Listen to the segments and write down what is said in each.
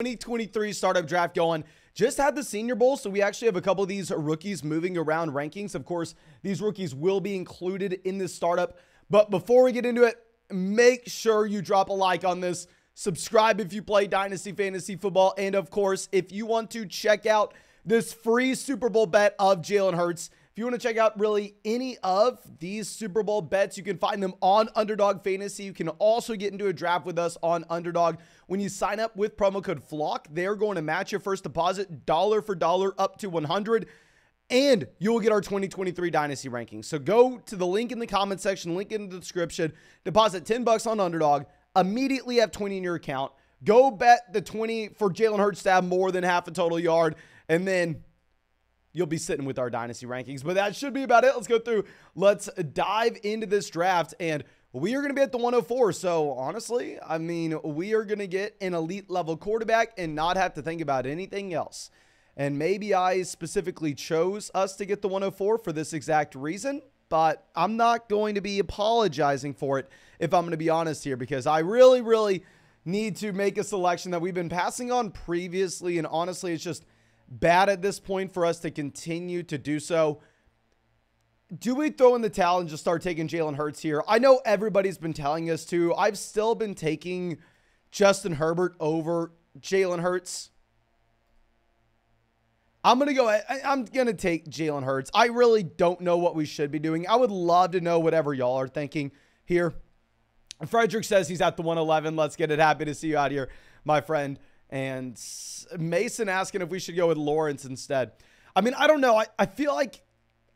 2023 startup draft going. Just had the Senior Bowl, so we actually have a couple of these rookies moving around rankings. Of course, these rookies will be included in this startup. But before we get into it, make sure you drop a like on this. Subscribe if you play Dynasty Fantasy Football. And of course, if you want to check out this free Super Bowl bet of Jalen Hurts, if you want to check out really any of these Super Bowl bets, you can find them on Underdog Fantasy. You can also get into a draft with us on Underdog. When you sign up with promo code FLOCK, they're going to match your first deposit dollar for dollar up to $100. And you will get our 2023 Dynasty rankings. So go to the link in the comment section, link in the description, deposit $10 on Underdog, immediately have 20 in your account. Go bet the 20 for Jalen Hurts to have more than half a total yard, and then you'll be sitting with our Dynasty rankings. But that should be about it. Let's go through. Let's dive into this draft. And we are going to be at the 104. So honestly, I mean, we are going to get an elite level quarterback and not have to think about anything else. And maybe I specifically chose us to get the 104 for this exact reason, but I'm not going to be apologizing for it if I'm going to be honest here, because I really need to make a selection that we've been passing on previously. And honestly, it's just bad at this point for us to continue to do so. Do we throw in the towel and just start taking Jalen Hurts here? I know everybody's been telling us to. I've still been taking Justin Herbert over Jalen Hurts. I'm going to take Jalen Hurts. I really don't know what we should be doing. I would love to know whatever y'all are thinking here. Frederick says he's at the 111. Let's get it. Happy to see you out here, my friend. And Mason asking if we should go with Lawrence instead. I mean, I don't know. I feel like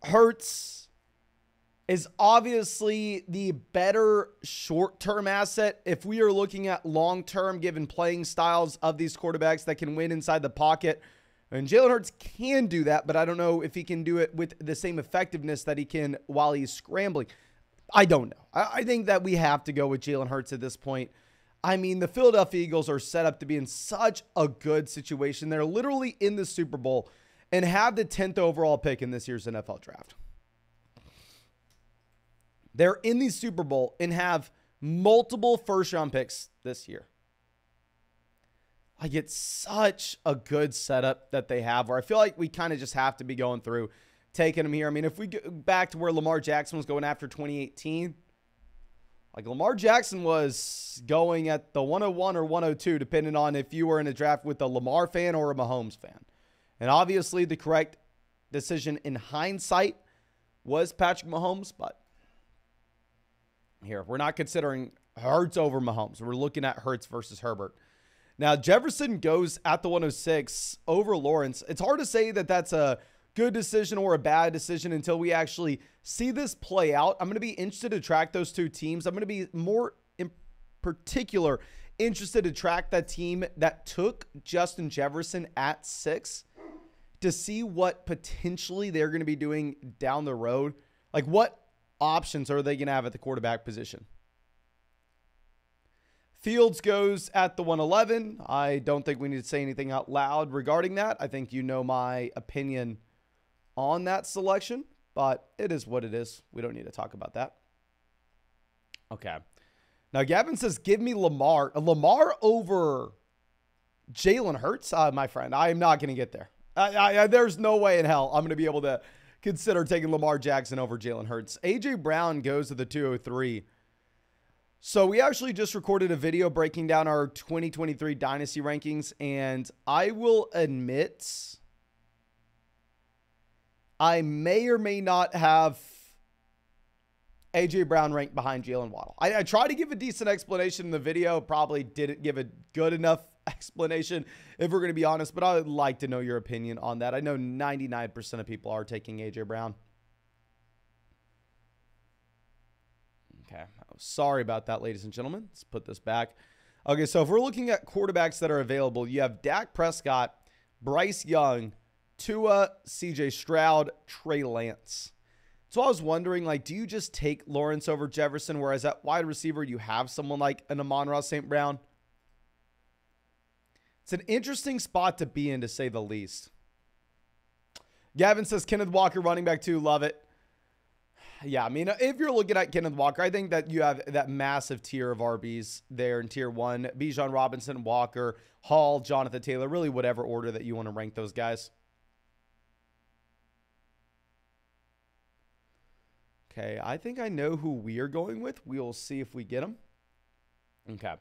Hurts is obviously the better short-term asset. If we are looking at long-term, given playing styles of these quarterbacks that can win inside the pocket, and Jalen Hurts can do that, but I don't know if he can do it with the same effectiveness that he can while he's scrambling. I don't know. I think that we have to go with Jalen Hurts at this point. I mean, the Philadelphia Eagles are set up to be in such a good situation. They're literally in the Super Bowl and have the 10th overall pick in this year's NFL draft. They're in the Super Bowl and have multiple first-round picks this year. Like, it's such a good setup that they have where I feel like we kind of just have to be going through taking them here. I mean, if we go back to where Lamar Jackson was going after 2018, like Lamar Jackson was going at the 101 or 102, depending on if you were in a draft with a Lamar fan or a Mahomes fan. And obviously the correct decision in hindsight was Patrick Mahomes, but here, we're not considering Hurts over Mahomes. We're looking at Hurts versus Herbert. Now, Jefferson goes at the 106 over Lawrence. It's hard to say that that's a good decision or a bad decision until we actually see this play out. I'm going to be interested to track those two teams. I'm going to be more in particular interested to track that team that took Justin Jefferson at 6 to see what potentially they're going to be doing down the road. Like, what options are they going to have at the quarterback position? Fields goes at the 111. I don't think we need to say anything out loud regarding that. I think you know my opinion on that selection, but it is what it is. We don't need to talk about that. Okay. Now, Gavin says, give me Lamar. Lamar over Jalen Hurts? My friend, I am not going to get there. There's no way in hell I'm going to be able to consider taking Lamar Jackson over Jalen Hurts. A.J. Brown goes to the 203. So we actually just recorded a video breaking down our 2023 Dynasty rankings, and I will admit I may or may not have A.J. Brown ranked behind Jalen Waddle. I tried to give a decent explanation in the video, probably didn't give a good enough explanation if we're going to be honest, but I would like to know your opinion on that. I know 99% of people are taking A.J. Brown. Okay, sorry about that, ladies and gentlemen. Let's put this back. Okay, so if we're looking at quarterbacks that are available, you have Dak Prescott, Bryce Young, Tua, CJ Stroud, Trey Lance. So I was wondering, like, do you just take Lawrence over Jefferson, whereas at wide receiver you have someone like an Amon-Ra St. Brown? It's an interesting spot to be in, to say the least. Gavin says, Kenneth Walker, running back 2, love it. Yeah, I mean, if you're looking at Kenneth Walker, I think that you have that massive tier of RBs there in tier 1. Bijan Robinson, Walker, Hall, Jonathan Taylor, really whatever order that you want to rank those guys. Okay, I think I know who we are going with. We'll see if we get him. Okay.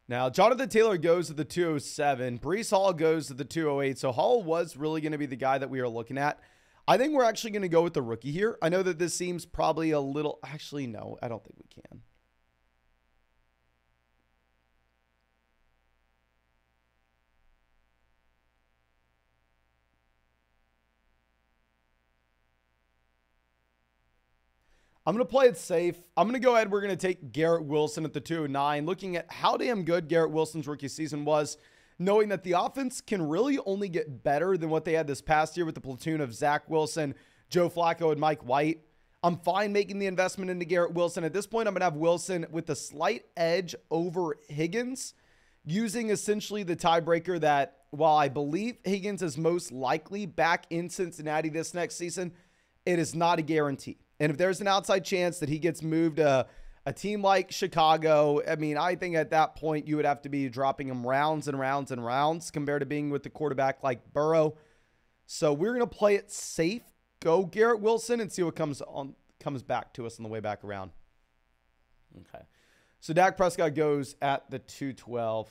Now, Jonathan Taylor goes to the 207. Breece Hall goes to the 208. So Hall was really going to be the guy that we are looking at. I think we're actually going to go with the rookie here. I know that this seems probably a little... Actually, no, I don't think we can. I'm going to play it safe. I'm going to go ahead. We're going to take Garrett Wilson at the 209. Looking at how damn good Garrett Wilson's rookie season was, knowing that the offense can really only get better than what they had this past year with the platoon of Zach Wilson, Joe Flacco, and Mike White. I'm fine making the investment into Garrett Wilson. At this point, I'm going to have Wilson with a slight edge over Higgins, using essentially the tiebreaker that while I believe Higgins is most likely back in Cincinnati this next season, it is not a guarantee. And if there's an outside chance that he gets moved to a team like Chicago, I mean, I think at that point you would have to be dropping him rounds and rounds and rounds compared to being with the quarterback like Burrow. So we're going to play it safe. Go Garrett Wilson and see what comes back to us on the way back around. Okay. So Dak Prescott goes at the 212.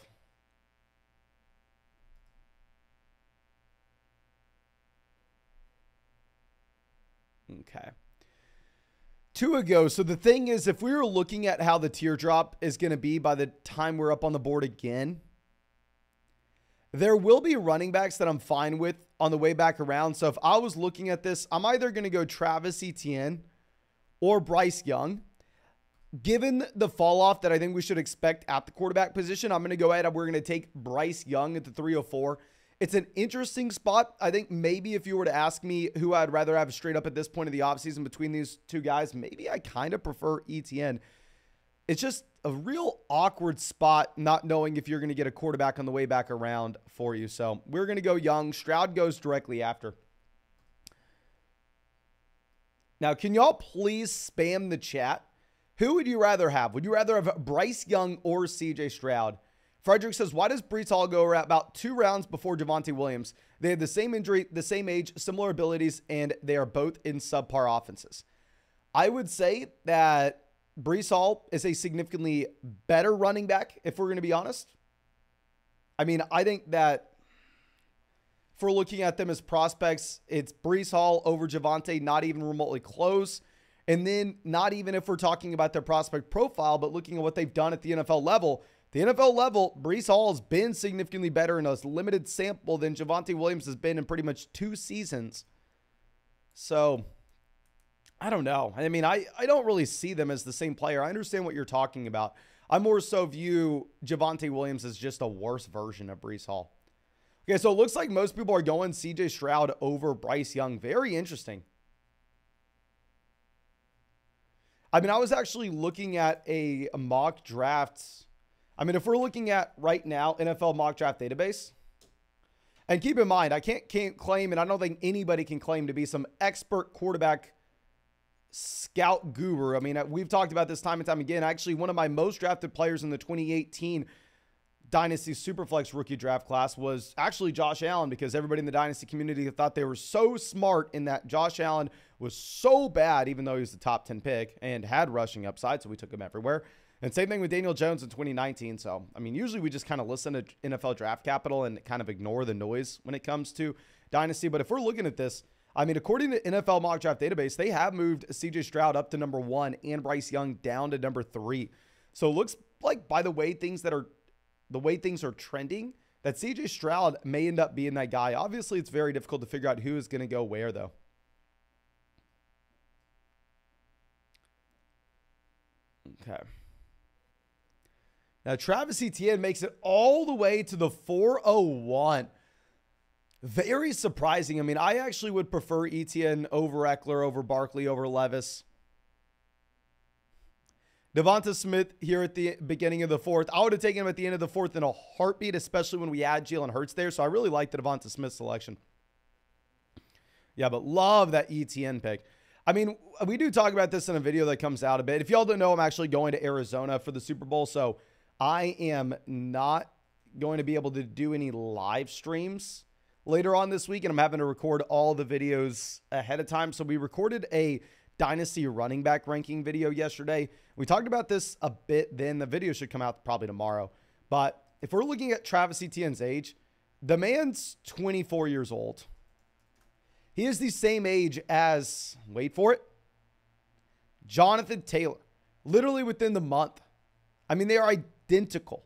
Okay. 2 ago. So the thing is, if we were looking at how the teardrop is going to be by the time we're up on the board again, there will be running backs that I'm fine with on the way back around. So if I was looking at this, I'm either going to go Travis Etienne or Bryce Young. Given the fall off that I think we should expect at the quarterback position, I'm going to go ahead and we're going to take Bryce Young at the 304. It's an interesting spot. I think maybe if you were to ask me who I'd rather have straight up at this point of the offseason between these two guys, maybe I kind of prefer ETN. It's just a real awkward spot not knowing if you're going to get a quarterback on the way back around for you. So we're going to go Young. Stroud goes directly after. Now, can y'all please spam the chat? Who would you rather have? Would you rather have Bryce Young or CJ Stroud? Frederick says, why does Breece Hall go about 2 rounds before Javonte Williams? They have the same injury, the same age, similar abilities, and they are both in subpar offenses. I would say that Breece Hall is a significantly better running back, if we're going to be honest. I mean, I think that if we're looking at them as prospects, it's Breece Hall over Javonte, not even remotely close. And then not even if we're talking about their prospect profile, but looking at what they've done at the NFL level. The NFL level, Breece Hall has been significantly better in a limited sample than Javonte Williams has been in pretty much 2 seasons. So, I don't know. I mean, I don't really see them as the same player. I understand what you're talking about. I more so view Javonte Williams as just a worse version of Breece Hall. Okay, so it looks like most people are going CJ Stroud over Bryce Young. Very interesting. I mean, I was actually looking at a mock drafts. I mean, if we're looking at right now, NFL mock draft database, and keep in mind, I can't claim, and I don't think anybody can claim to be some expert quarterback scout guru. I mean, we've talked about this time and time again. Actually, one of my most drafted players in the 2018 Dynasty Superflex rookie draft class was actually Josh Allen, because everybody in the Dynasty community thought they were so smart in that Josh Allen was so bad, even though he was the top 10 pick and had rushing upside, so we took him everywhere. And same thing with Daniel Jones in 2019. So, I mean, usually we just kind of listen to NFL Draft Capital and kind of ignore the noise when it comes to Dynasty. But if we're looking at this, I mean, according to NFL Mock Draft Database, they have moved CJ Stroud up to number 1 and Bryce Young down to number 3. So it looks like by the way things are trending, that CJ Stroud may end up being that guy. Obviously, it's very difficult to figure out who is going to go where, though. Okay. Now, Travis Etienne makes it all the way to the 401. Very surprising. I mean, I actually would prefer Etienne over Eckler, over Barkley, over Levis. Devonta Smith here at the beginning of the 4th. I would have taken him at the end of the 4th in a heartbeat, especially when we add Jalen Hurts there. So I really like the Devonta Smith selection. Yeah, but love that Etienne pick. I mean, we do talk about this in a video that comes out a bit. If y'all don't know, I'm actually going to Arizona for the Super Bowl. So I am not going to be able to do any live streams later on this week. And I'm having to record all the videos ahead of time. So we recorded a Dynasty running back ranking video yesterday. We talked about this a bit then. The video should come out probably tomorrow. But if we're looking at Travis Etienne's age, the man's 24 years old. He is the same age as, wait for it, Jonathan Taylor. Literally within the month. I mean, they are identical.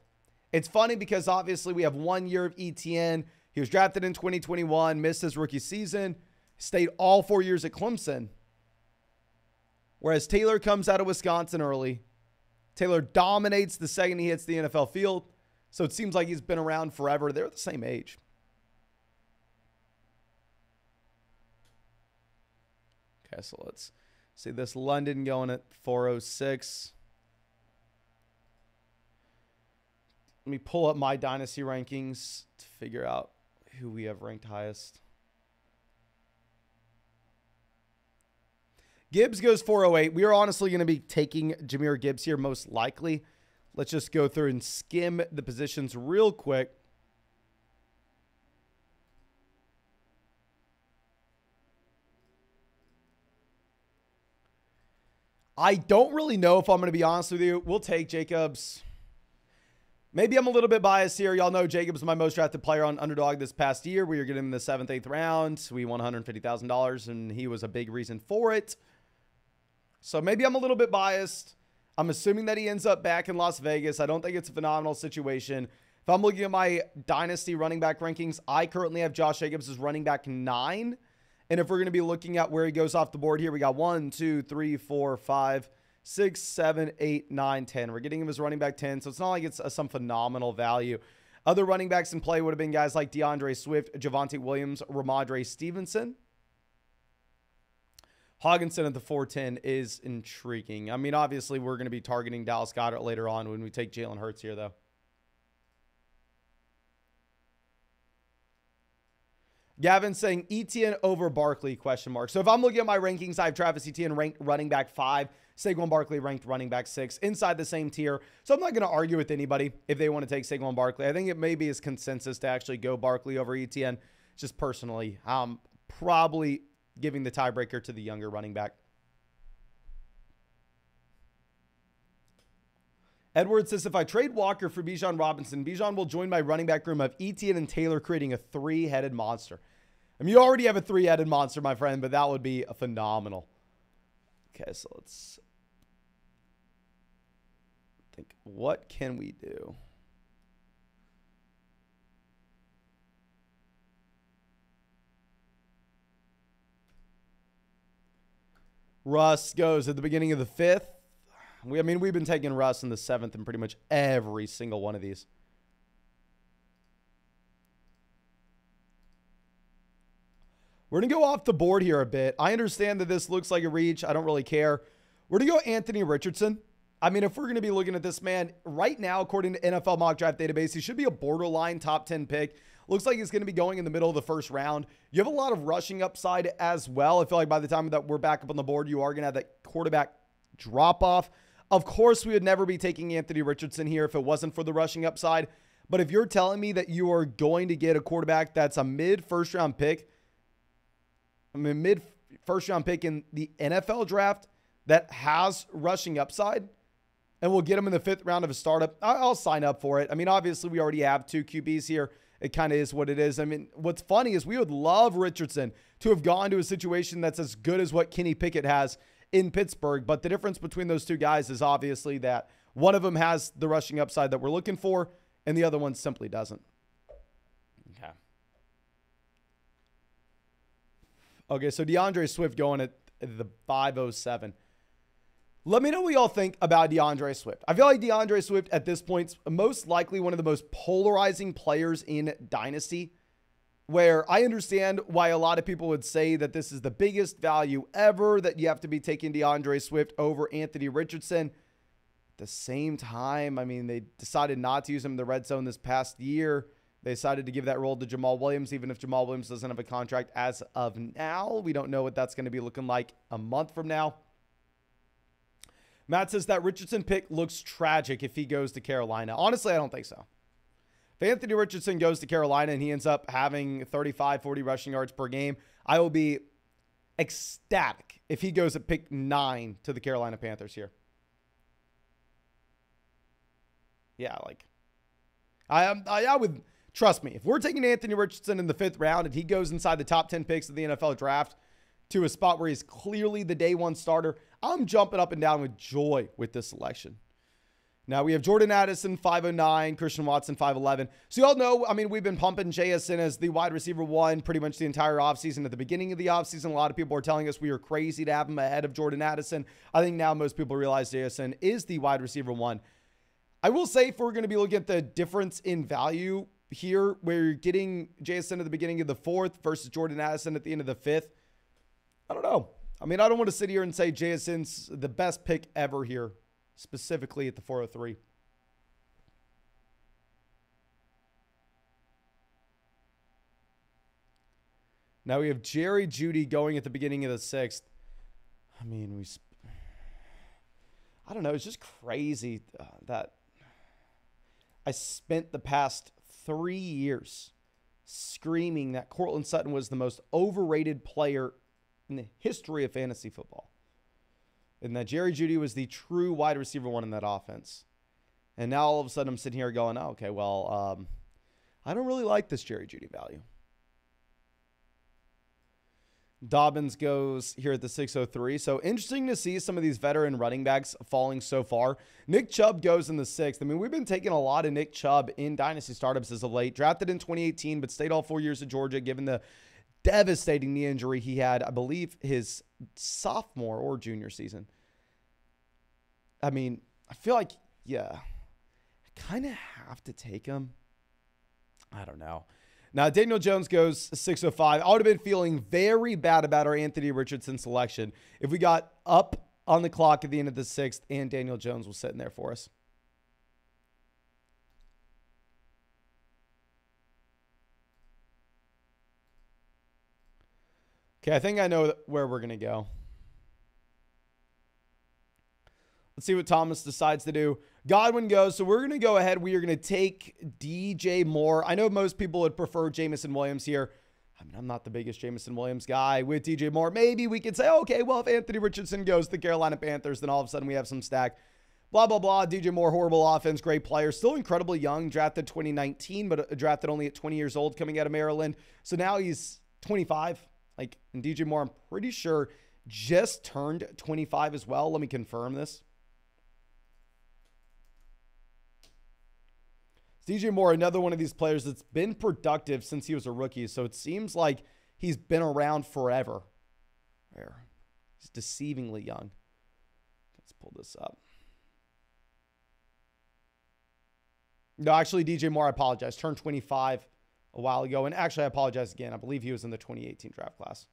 It's funny because obviously we have 1 year of Etienne. He was drafted in 2021, missed his rookie season, stayed all 4 years at Clemson. Whereas Taylor comes out of Wisconsin early. Taylor dominates the second he hits the NFL field. So it seems like he's been around forever. They're the same age. Okay, so let's see this London going at 406. Let me pull up my Dynasty rankings to figure out who we have ranked highest. Gibbs goes 408. We are honestly going to be taking Jahmyr Gibbs here most likely. Let's just go through and skim the positions real quick. I don't really know if I'm going to be honest with you. We'll take Jacobs. Maybe I'm a little bit biased here. Y'all know Jacobs is my most drafted player on Underdog this past year. We were getting him in the 7th, 8th round. We won $150,000, and he was a big reason for it. So maybe I'm a little bit biased. I'm assuming that he ends up back in Las Vegas. I don't think it's a phenomenal situation. If I'm looking at my Dynasty running back rankings, I currently have Josh Jacobs as running back 9. And if we're going to be looking at where he goes off the board here, we got 1, 2, 3, 4, 5, 6, 7, 8, 9, 10. We're getting him as running back 10. So it's not like it's some phenomenal value. Other running backs in play would have been guys like DeAndre Swift, Javonte Williams, Ramondre Stevenson. Hawkinson at the 410 is intriguing. I mean, obviously, we're going to be targeting Dallas Goedert later on when we take Jalen Hurts here, though. Gavin saying Etienne over Barkley, question mark. So if I'm looking at my rankings, I have Travis Etienne ranked running back 5, Saquon Barkley ranked running back 6, inside the same tier. So I'm not going to argue with anybody if they want to take Saquon Barkley. I think it may be his consensus to actually go Barkley over Etienne. Just personally, probably giving the tiebreaker to the younger running back. Edward says, if I trade Walker for Bijan Robinson, Bijan will join my running back room of Etienne and Taylor, creating a 3-headed monster. I mean, you already have a 3-headed monster, my friend, but that would be a phenomenal. Okay, so let's think. What can we do? Russ goes at the beginning of the 5th. I mean, we've been taking Russ in the 7th in pretty much every single one of these. We're going to go off the board here a bit. I understand that this looks like a reach. I don't really care. We're going to go Anthony Richardson. I mean, if we're going to be looking at this man right now, according to NFL Mock Draft Database, he should be a borderline top 10 pick. Looks like he's going to be going in the middle of the 1st round. You have a lot of rushing upside as well. I feel like by the time that we're back up on the board, you are going to have that quarterback drop off. Of course, we would never be taking Anthony Richardson here if it wasn't for the rushing upside. But if you're telling me that you are going to get a quarterback that's a mid-first round pick, mid-first round pick in the NFL draft that has rushing upside, and we'll get him in the 5th round of a startup, I'll sign up for it. I mean, obviously, we already have 2 QBs here. It kind of is what it is. I mean, what's funny is we would love Richardson to have gone to a situation that's as good as what Kenny Pickett has in Pittsburgh. But the difference between those 2 guys is obviously that one of them has the rushing upside that we're looking for, and the other one simply doesn't. Okay. Okay, so DeAndre Swift going at the 507. Let me know what y'all think about DeAndre Swift. I feel like DeAndre Swift at this point is most likely one of the most polarizing players in Dynasty, where I understand why a lot of people would say that this is the biggest value ever, that you have to be taking DeAndre Swift over Anthony Richardson. At the same time, I mean, they decided not to use him in the red zone this past year. They decided to give that role to Jamal Williams, even if Jamal Williams doesn't have a contract as of now. We don't know what that's going to be looking like a month from now. Matt says that Richardson pick looks tragic if he goes to Carolina. Honestly, I don't think so. If Anthony Richardson goes to Carolina and he ends up having 35, 40 rushing yards per game, I will be ecstatic if he goes at pick 9 to the Carolina Panthers here. Yeah, like, I would, trust me, if we're taking Anthony Richardson in the 5th round and he goes inside the top 10 picks of the NFL draft to a spot where he's clearly the day one starter, I'm jumping up and down with joy with this selection. Now we have Jordan Addison, 509, Christian Watson, 511. So y'all know, I mean, we've been pumping JSN as the wide receiver 1 pretty much the entire offseason. At the beginning of the offseason, a lot of people were telling us we were crazy to have him ahead of Jordan Addison. I think now most people realize JSN is the wide receiver 1. I will say, if we're going to be looking at the difference in value here, where you're getting JSN at the beginning of the 4th versus Jordan Addison at the end of the 5th, I don't know. I mean, I don't want to sit here and say JSN's the best pick ever here, specifically at the 403. Now we have Jerry Jeudy going at the beginning of the 6th. I mean, I don't know. It's just crazy that I spent the past 3 years screaming that Courtland Sutton was the most overrated player in the history of fantasy football, and that Jerry Jeudy was the true wide receiver 1 in that offense. And now all of a sudden I'm sitting here going, oh, okay, well, I don't really like this Jerry Jeudy value. Dobbins goes here at the 603. So interesting to see some of these veteran running backs falling so far. Nick Chubb goes in the 6th. I mean, we've been taking a lot of Nick Chubb in Dynasty startups as of late. Drafted in 2018, but stayed all 4 years at Georgia, given the devastating knee injury he had, I believe, his sophomore or junior season. I mean, I feel like, yeah, I kind of have to take him. I don't know. Now, Daniel Jones goes 605. I would have been feeling very bad about our Anthony Richardson selection if we got up on the clock at the end of the 6th and Daniel Jones was sitting there for us. Okay, I think I know where we're going to go. Let's see what Thomas decides to do. Godwin goes, so we're going to go ahead. We are going to take DJ Moore. I know most people would prefer Jameson Williams here. I mean, I'm not the biggest Jameson Williams guy. With DJ Moore, maybe we could say, okay, well, if Anthony Richardson goes to the Carolina Panthers, then all of a sudden we have some stack. Blah, blah, blah. DJ Moore, horrible offense, great player. Still incredibly young, drafted 2019, but drafted only at 20 years old coming out of Maryland. So now he's 25. Like, and DJ Moore, I'm pretty sure, just turned 25 as well. Let me confirm this. DJ Moore, another one of these players that's been productive since he was a rookie. So it seems like he's been around forever. He's deceivingly young. Let's pull this up. No, actually, DJ Moore, I apologize, turned 25 a while ago. And actually, I apologize again. I believe he was in the 2018 draft class.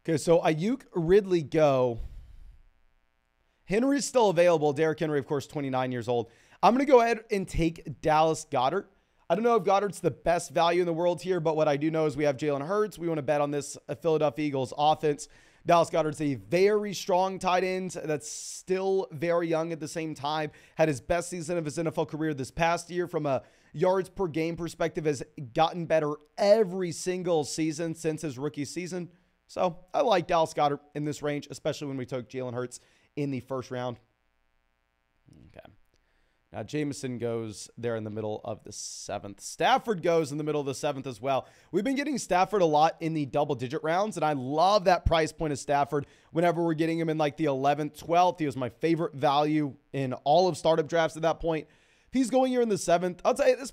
Okay, so Ayuk, Ridley go. Henry's still available. Derrick Henry, of course, 29 years old. I'm going to go ahead and take Dallas Goedert. I don't know if Goddard's the best value in the world here, but what I do know is we have Jalen Hurts. We want to bet on this Philadelphia Eagles offense. Dallas Goedert's a very strong tight end that's still very young at the same time. Had his best season of his NFL career this past year from a yards per game perspective, has gotten better every single season since his rookie season. So I like Dallas Goedert in this range, especially when we took Jalen Hurts in the 1st round. Okay. Now Jameson goes there in the middle of the 7th. Stafford goes in the middle of the 7th as well. We've been getting Stafford a lot in the double-digit rounds, and I love that price point of Stafford whenever we're getting him in like the 11th, 12th. He was my favorite value in all of startup drafts at that point. If he's going here in the 7th, I'll tell you this.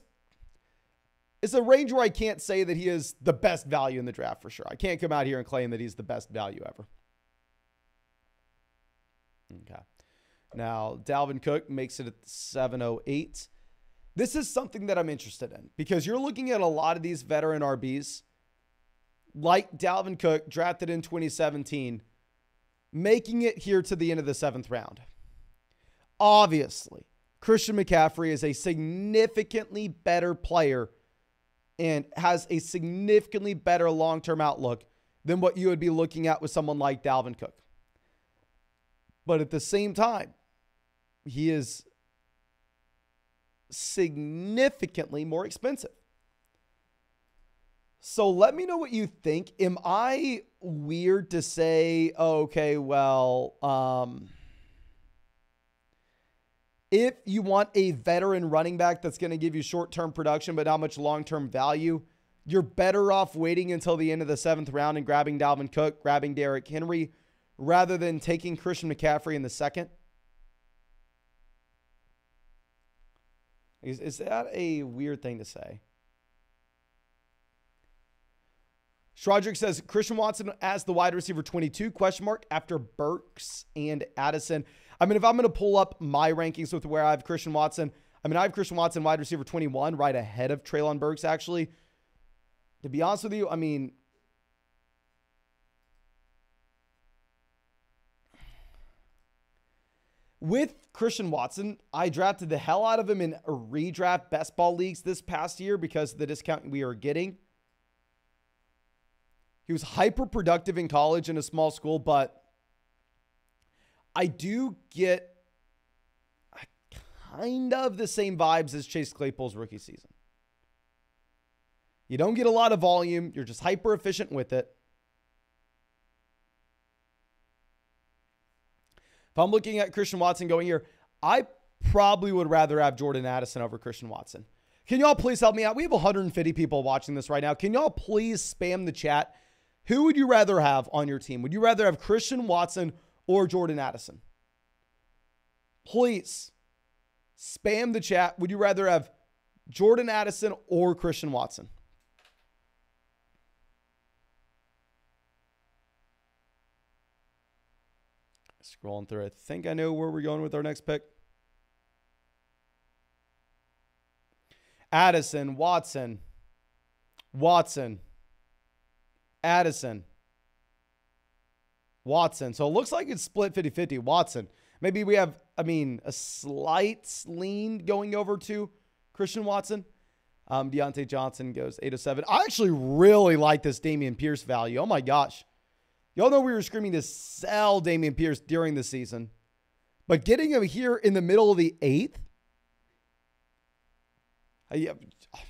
It's a range where I can't say that he is the best value in the draft for sure. I can't come out here and claim that he's the best value ever. Okay. Now, Dalvin Cook makes it at 708. This is something that I'm interested in because you're looking at a lot of these veteran RBs like Dalvin Cook, drafted in 2017, making it here to the end of the 7th round. Obviously, Christian McCaffrey is a significantly better player and has a significantly better long-term outlook than what you would be looking at with someone like Dalvin Cook. But at the same time, he is significantly more expensive. So let me know what you think. Am I weird to say, okay, well, if you want a veteran running back that's going to give you short-term production but not much long-term value, you're better off waiting until the end of the 7th round and grabbing Dalvin Cook, grabbing Derrick Henry, rather than taking Christian McCaffrey in the 2nd? Is that a weird thing to say? Strodrick says, Christian Watson as the wide receiver 22, question mark, after Burks and Addison. I mean, if I'm going to pull up my rankings with where I have Christian Watson, I have Christian Watson wide receiver 21 right ahead of Treylon Burks, actually. To be honest with you, with Christian Watson, I drafted the hell out of him in a redraft best ball leagues this past year because of the discount we are getting. He was hyper productive in college in a small school, but I do get kind of the same vibes as Chase Claypool's rookie season. You don't get a lot of volume. You're just hyper efficient with it. If I'm looking at Christian Watson going here, I probably would rather have Jordan Addison over Christian Watson. Can y'all please help me out? We have 150 people watching this right now. Can y'all please spam the chat? Who would you rather have on your team? Would you rather have Christian Watson or Jordan Addison? Please spam the chat. Would you rather have Jordan Addison or Christian Watson? Scrolling through. I think I know where we're going with our next pick. Addison, Watson, Addison, Watson. So it looks like it's split 50-50. Watson. Maybe we have, a slight lean going over to Christian Watson. Deontay Johnson goes 807. I actually really like this Dameon Pierce value. Oh my gosh. Y'all know we were screaming to sell Dameon Pierce during the season. But getting him here in the middle of the 8th,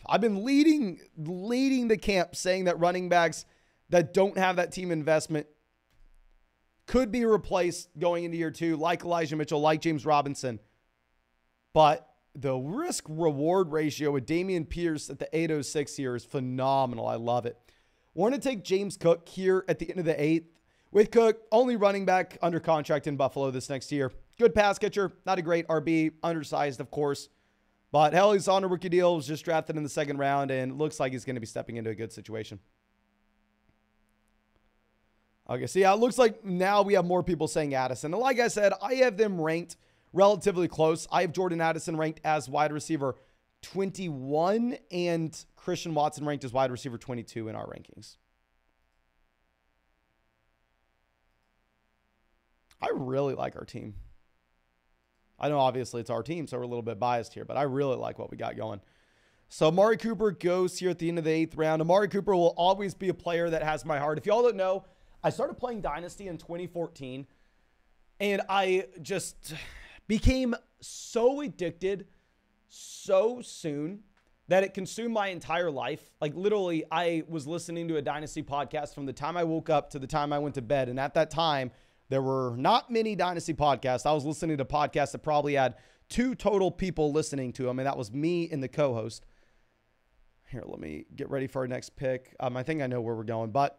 I've been leading the camp saying that running backs that don't have that team investment could be replaced going into year 2, like Elijah Mitchell, like James Robinson. But the risk-reward ratio with Dameon Pierce at the 806 here is phenomenal. I love it. Want to take James Cook here at the end of the 8th. With Cook, only running back under contract in Buffalo this next year. Good pass catcher, not a great RB, undersized, of course. But hell, he's on a rookie deal, was just drafted in the 2nd round, and looks like he's going to be stepping into a good situation. Okay, so yeah, it looks like now we have more people saying Addison. And like I said, I have them ranked relatively close. I have Jordan Addison ranked as wide receiver 21 and Christian Watson ranked as wide receiver 22 in our rankings. I really like our team. I know obviously it's our team, so we're a little bit biased here, but I really like what we got going. So Amari Cooper goes here at the end of the 8th round. Amari Cooper will always be a player that has my heart. If y'all don't know, I started playing Dynasty in 2014, and I just became so addicted so soon that it consumed my entire life. Like literally, I was listening to a Dynasty podcast from the time I woke up to the time I went to bed. And at that time, there were not many Dynasty podcasts. I was listening to podcasts that probably had 2 total people listening to them, and that was me and the co-host. Here, let me get ready for our next pick. I think I know where we're going, but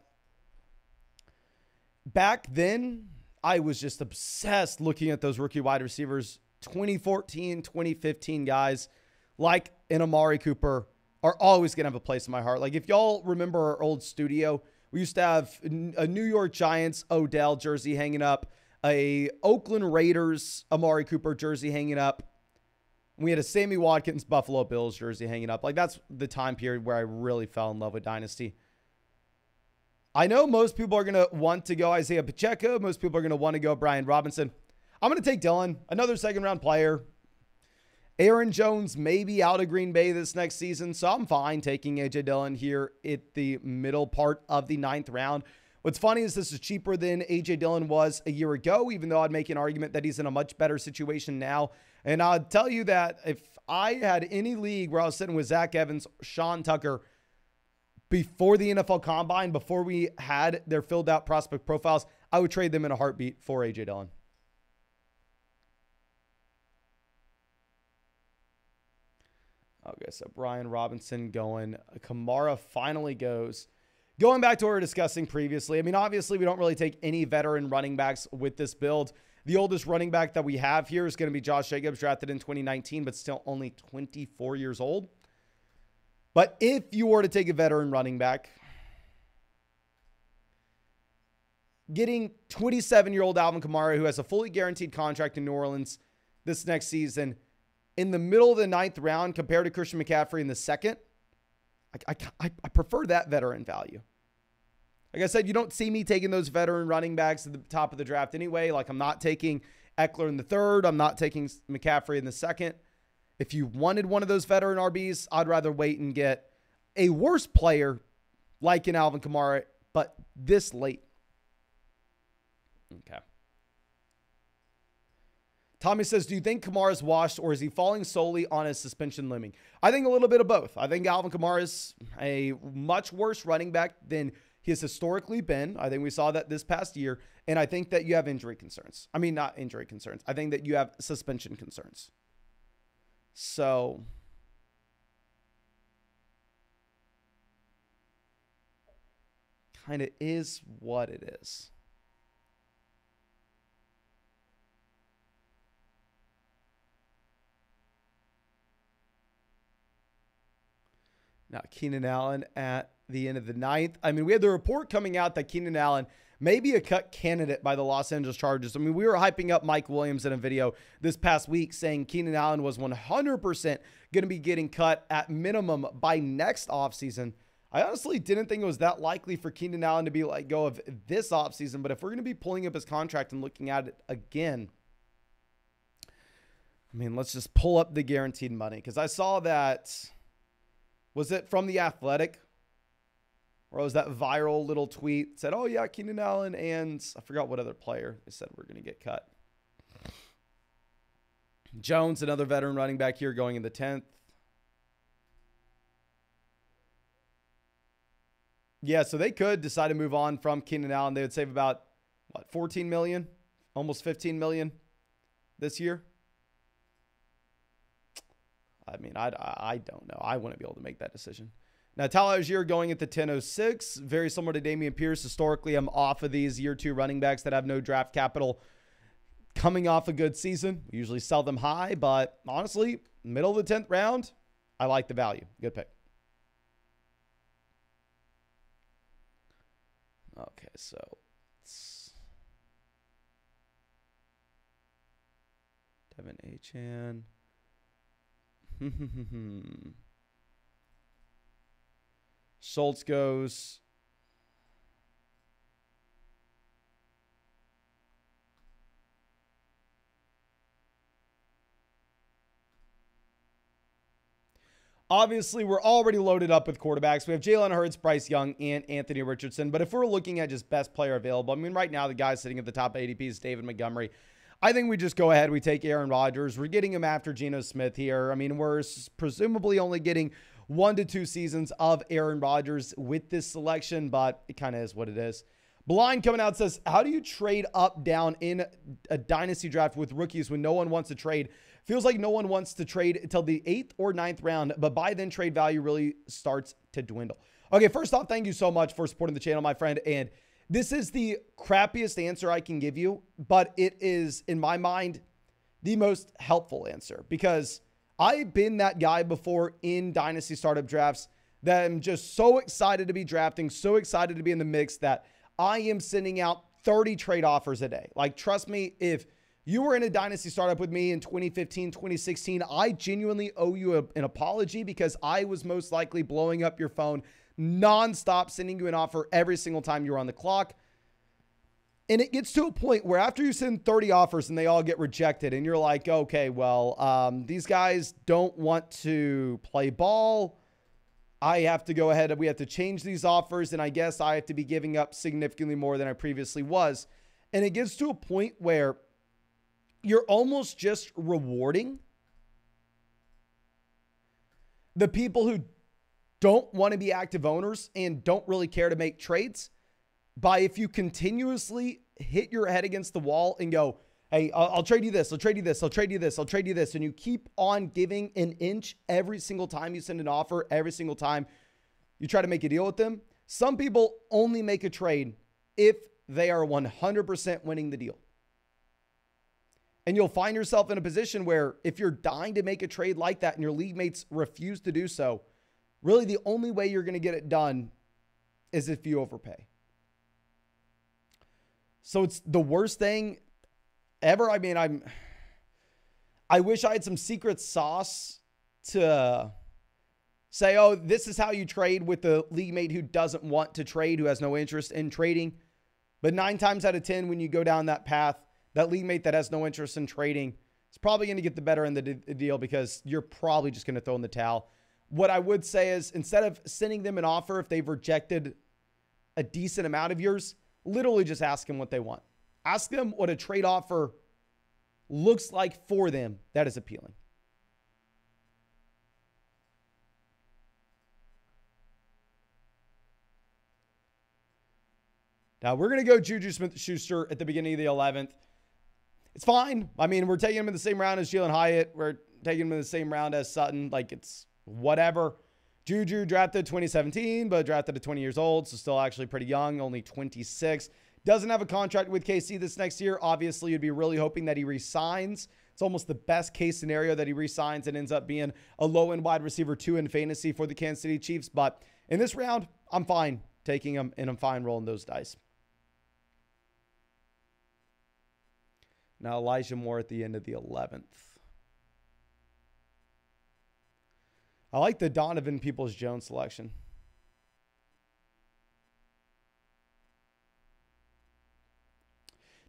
back then, I was just obsessed looking at those rookie wide receivers. 2014, 2015 guys like an Amari Cooper are always going to have a place in my heart. Like if y'all remember our old studio, we used to have a New York Giants Odell jersey hanging up, a Oakland Raiders Amari Cooper jersey hanging up. We had a Sammy Watkins Buffalo Bills jersey hanging up. Like that's the time period where I really fell in love with Dynasty. I know most people are going to want to go Isaiah Pacheco. Most people are going to want to go Brian Robinson. I'm going to take Dillon, another second-round player. Aaron Jones may be out of Green Bay this next season, so I'm fine taking A.J. Dillon here at the middle part of the 9th round. What's funny is this is cheaper than A.J. Dillon was a year ago, even though I'd make an argument that he's in a much better situation now. And I'll tell you that if I had any league where I was sitting with Zach Evans, Sean Tucker, before the NFL Combine, before we had their filled out prospect profiles, I would trade them in a heartbeat for A.J. Dillon. Okay, so Brian Robinson going. Kamara finally goes. Going back to what we were discussing previously, I mean, obviously, we don't really take any veteran running backs with this build. The oldest running back that we have here is going to be Josh Jacobs, drafted in 2019, but still only 24 years old. But if you were to take a veteran running back, getting 27-year-old Alvin Kamara, who has a fully guaranteed contract in New Orleans this next season, in the middle of the 9th round compared to Christian McCaffrey in the 2nd, I prefer that veteran value. Like I said, you don't see me taking those veteran running backs at the top of the draft anyway. Like, I'm not taking Eckler in the 3rd. I'm not taking McCaffrey in the 2nd. If you wanted one of those veteran RBs, I'd rather wait and get a worse player like an Alvin Kamara, but this late. Okay. Tommy says, do you think Kamara's washed, or is he falling solely on his suspension looming? I think a little bit of both. I think Alvin Kamara is a much worse running back than he has historically been. I think we saw that this past year. And I think that you have injury concerns. I mean, not injury concerns. I think that you have suspension concerns. So kind of is what it is. Now, Keenan Allen at the end of the 9th. I mean, we had the report coming out that Keenan Allen may be a cut candidate by the Los Angeles Chargers. I mean, we were hyping up Mike Williams in a video this past week saying Keenan Allen was 100% going to be getting cut at minimum by next offseason. I honestly didn't think it was that likely for Keenan Allen to be let go of this offseason, but if we're going to be pulling up his contract and looking at it again, I mean, let's just pull up the guaranteed money, because I saw that. Was it from The Athletic? Or was that viral little tweet that said, oh, yeah, Keenan Allen and I forgot what other player they said we're going to get cut. Jones, another veteran running back here, going in the 10th. Yeah, so they could decide to move on from Keenan Allen. They would save about, what, $14 million? Almost $15 million this year. I mean, I don't know. I wouldn't be able to make that decision. Now, Tyler Algier going at the 10.06. Very similar to Dameon Pierce. Historically, I'm off of these year 2 running backs that have no draft capital coming off a good season. We usually sell them high, but honestly, middle of the 10th round, I like the value. Good pick. Okay, so it's Devin Achan. Schultz goes. Obviously, we're already loaded up with quarterbacks. We have Jalen Hurts, Bryce Young, and Anthony Richardson. But if we're looking at just best player available, I mean, right now, the guy sitting at the top ADP is David Montgomery. I think we just go ahead. We take Aaron Rodgers. We're getting him after Geno Smith here. I mean, we're presumably only getting 1 to 2 seasons of Aaron Rodgers with this selection, but it kind of is what it is. Blind coming out says, how do you trade up, down in a dynasty draft with rookies when no one wants to trade? Feels like no one wants to trade until the 8th or 9th round, but by then trade value really starts to dwindle. Okay, first off, thank you so much for supporting the channel, my friend. And this is the crappiest answer I can give you, but it is, in my mind, the most helpful answer, because I've been that guy before in dynasty startup drafts that I'm just so excited to be drafting, so excited to be in the mix that I am sending out 30 trade offers a day. Like, trust me, if you were in a dynasty startup with me in 2015, 2016, I genuinely owe you an apology, because I was most likely blowing up your phone nonstop sending you an offer every single time you're on the clock. And it gets to a point where after you send 30 offers and they all get rejected and you're like, okay, well, these guys don't want to play ball. I have to go ahead and we have to change these offers. And I guess I have to be giving up significantly more than I previously was. And it gets to a point where you're almost just rewarding the people who don't want to be active owners and don't really care to make trades by, if you continuously hit your head against the wall and go, hey, I'll trade you this, I'll trade you this, I'll trade you this, I'll trade you this. And you keep on giving an inch every single time you send an offer, every single time you try to make a deal with them. Some people only make a trade if they are 100% winning the deal. And you'll find yourself in a position where if you're dying to make a trade like that and your league mates refuse to do so, really the only way you're going to get it done is if you overpay. So it's the worst thing ever. I mean, I wish I had some secret sauce to say, oh, this is how you trade with the league mate who doesn't want to trade, who has no interest in trading. But 9 times out of 10, when you go down that path, that league mate that has no interest in trading is probably going to get the better end of the deal because you're probably just going to throw in the towel. What I would say is, instead of sending them an offer if they've rejected a decent amount of yours, literally just ask them what they want. Ask them what a trade offer looks like for them that is appealing. Now, we're going to go Juju Smith-Schuster at the beginning of the 11th. It's fine. I mean, we're taking him in the same round as Jalen Hyatt. We're taking him in the same round as Sutton. Like, it's whatever. Juju drafted 2017, but drafted at 20 years old, so still actually pretty young, only 26. Doesn't have a contract with KC this next year. Obviously, you'd be really hoping that he resigns. It's almost the best case scenario that he resigns and ends up being a low-end wide receiver 2 in fantasy for the Kansas City Chiefs. But in this round, I'm fine taking him, and I'm fine rolling those dice. Now, Elijah Moore at the end of the 11th. I like the Donovan Peoples-Jones selection.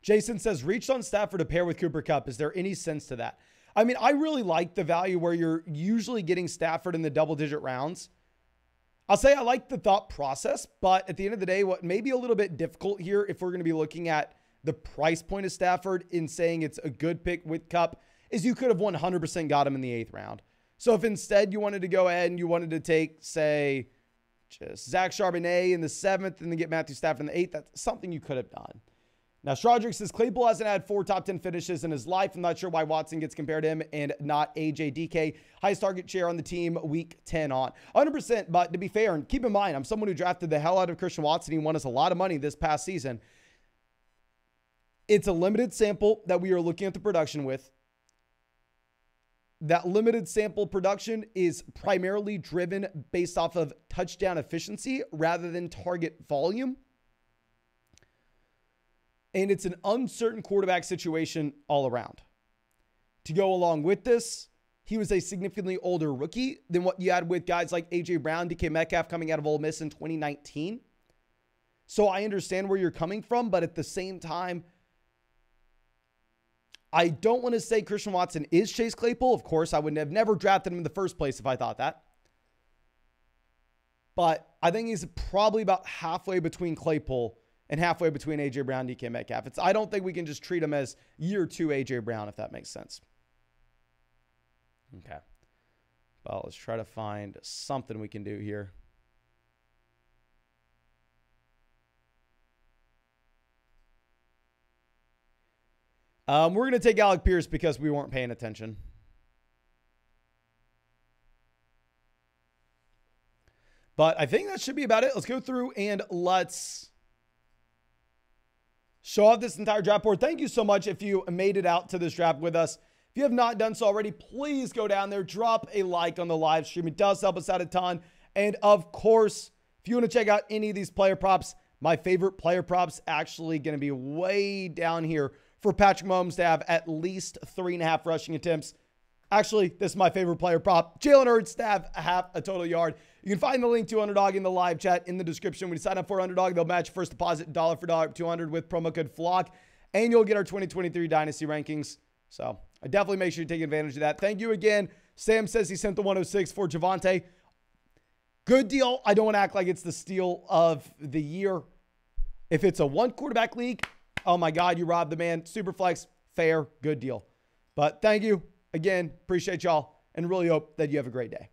Jason says, reached on Stafford to pair with Cooper Kupp. Is there any sense to that? I mean, I really like the value where you're usually getting Stafford in the double-digit rounds. I'll say I like the thought process, but at the end of the day, what may be a little bit difficult here, if we're going to be looking at the price point of Stafford in saying it's a good pick with Kupp, is you could have 100% got him in the 8th round. So if instead you wanted to go ahead and you wanted to take, say, just Zach Charbonnet in the 7th and then get Matthew Stafford in the 8th, that's something you could have done. Now, Strodrick says, Claypool hasn't had 4 top 10 finishes in his life. I'm not sure why Watson gets compared to him and not AJ DK. Highest target share on the team, week 10 on. 100%, but to be fair, and keep in mind, I'm someone who drafted the hell out of Christian Watson. He won us a lot of money this past season. It's a limited sample that we are looking at the production with. That limited sample production is primarily driven based off of touchdown efficiency rather than target volume. And it's an uncertain quarterback situation all around. To go along with this, he was a significantly older rookie than what you had with guys like A.J. Brown, DK Metcalf coming out of Ole Miss in 2019. So I understand where you're coming from, but at the same time, I don't want to say Christian Watson is Chase Claypool. Of course, I would have never drafted him in the first place if I thought that. But I think he's probably about halfway between Claypool and halfway between A.J. Brown, DK Metcalf. I don't think we can just treat him as year 2 A.J. Brown, if that makes sense. Okay. Well, let's try to find something we can do here. We're going to take Alec Pierce because we weren't paying attention. But I think that should be about it. Let's go through and let's show off this entire draft board. Thank you so much if you made it out to this draft with us. If you have not done so already, please go down there, drop a like on the live stream. It does help us out a ton. And of course, if you want to check out any of these player props, my favorite player props actually going to be way down here for Patrick Mahomes to have at least 3.5 rushing attempts. Actually, this is my favorite player prop. Jalen Hurts to have half a total yard. You can find the link to Underdog in the live chat in the description. When you sign up for Underdog, they'll match first deposit dollar for dollar 200 with promo code FLOCK, and you'll get our 2023 Dynasty rankings. So I definitely make sure you take advantage of that. Thank you again. Sam says he sent the 106 for Javonte. Good deal. I don't want to act like it's the steal of the year. If it's a one quarterback league, oh my God, you robbed the man. Super flex, fair, good deal. But thank you again. Appreciate y'all and really hope that you have a great day.